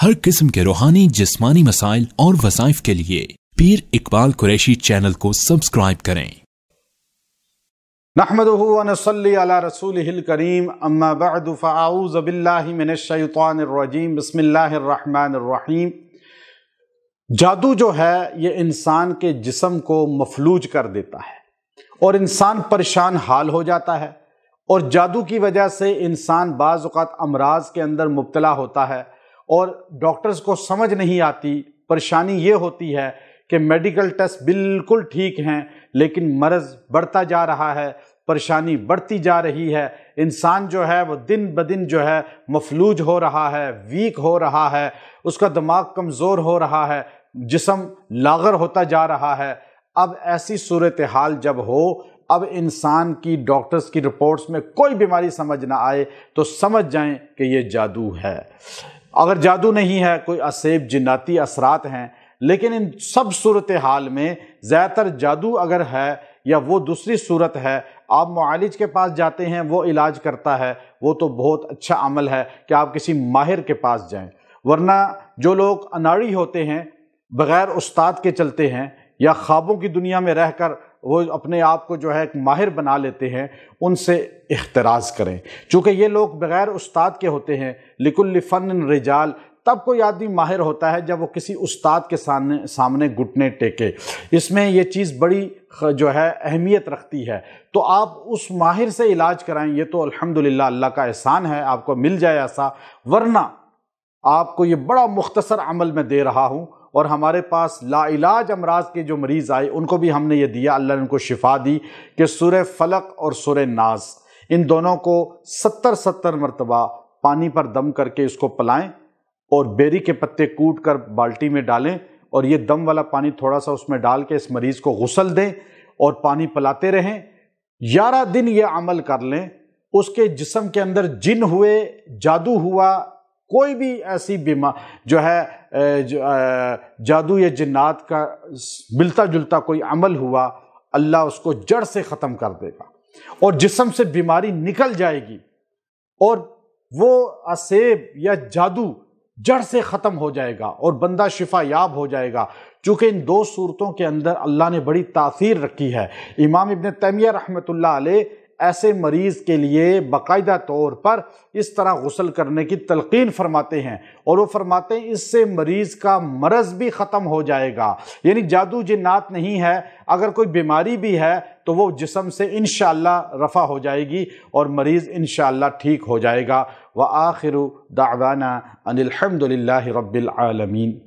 हर किस्म के रूहानी जिस्मानी मसाइल और वज़ाइफ के लिए पीर इकबाल कुरैशी चैनल को सब्सक्राइब करें। नहमदुहु व नसल्ली अला रसूलिहिल करीम अम्मा बअदु फ़अऊज़ु बिल्लाहि मिनश शैतानिर रजीम बिस्मिल्लाहिर रहमानिर रहीम। जादू जो है ये इंसान के जिस्म को मफलूज कर देता है और इंसान परेशान हाल हो जाता है, और जादू की वजह से इंसान बाज़ औक़ात अमराज के अंदर मुब्तला होता है और डॉक्टर्स को समझ नहीं आती। परेशानी ये होती है कि मेडिकल टेस्ट बिल्कुल ठीक हैं लेकिन मर्ज़ बढ़ता जा रहा है, परेशानी बढ़ती जा रही है। इंसान जो है वो दिन ब दिन जो है मफलूज हो रहा है, वीक हो रहा है, उसका दिमाग कमज़ोर हो रहा है, जिस्म लाग़र होता जा रहा है। अब ऐसी सूरत हाल जब हो, अब इंसान की डॉक्टर्स की रिपोर्ट्स में कोई बीमारी समझ ना आए तो समझ जाएं कि ये जादू है। अगर जादू नहीं है, कोई असेब जिन्नाती असरात हैं, लेकिन इन सब सूरत हाल में ज़्यादातर जादू अगर है या वो दूसरी सूरत है, आप मुआलिज के पास जाते हैं, वो इलाज करता है, वो तो बहुत अच्छा अमल है कि आप किसी माहिर के पास जाएं। वरना जो लोग अनाड़ी होते हैं, बग़ैर उस्ताद के चलते हैं या ख्वाबों की दुनिया में रहकर वो अपने आप को जो है एक माहिर बना लेते हैं, उनसे इख्तिराज़ करें। चूँकि ये लोग बग़ैर उस्ताद के होते हैं। लिकुल्लि फ़न्न रिजाल, तब कोई आदमी माहिर होता है जब वो किसी उस्ताद के सामने घुटने टेके। इसमें ये चीज़ बड़ी जो है अहमियत रखती है। तो आप उस माहिर से इलाज कराएं, ये तो अल्हम्दुलिल्लाह अल्लाह का एहसान है, आपको मिल जाए ऐसा। वरना आपको ये बड़ा मुख्तसर अमल मैं दे रहा हूँ, और हमारे पास लाइलाज अमराज के जो मरीज़ आए उनको भी हमने ये दिया, अल्लाह ने उनको शिफा दी कि सूरह फलक और सूरह नास इन दोनों को 70-70 मरतबा पानी पर दम करके इसको पिलाएं और बेरी के पत्ते कूट कर बाल्टी में डालें, और ये दम वाला पानी थोड़ा सा उसमें डाल के इस मरीज़ को गुस्ल दें और पानी पिलाते रहें। 11 दिन ये अमल कर लें, उसके जिस्म के अंदर जिन हुए, जादू हुआ, कोई भी ऐसी बीमार जो है जादू या जिन्नात का मिलता जुलता कोई अमल हुआ, अल्लाह उसको जड़ से ख़त्म कर देगा और जिस्म से बीमारी निकल जाएगी और वो असेब या जादू जड़ से ख़त्म हो जाएगा और बंदा शिफा याब हो जाएगा। चूँकि इन दो सूरतों के अंदर अल्लाह ने बड़ी तासीर रखी है। इमाम इब्न तैमिया रहमतुल्लाह अलैह ऐसे मरीज़ के लिए बाकायदा तौर पर इस तरह गुस्ल करने की तलकीन फरमाते हैं, और वो फरमाते हैं इससे मरीज़ का मरज़ भी ख़त्म हो जाएगा। यानी जादू जिन्नात नहीं है, अगर कोई बीमारी भी है तो वो जिस्म से इंशाअल्लाह रफ़ा हो जाएगी और मरीज़ इंशाअल्लाह ठीक हो जाएगा। व आखिरु दावाना अनिल हम्दुलिल्लाहि रब्बिल आलमीन।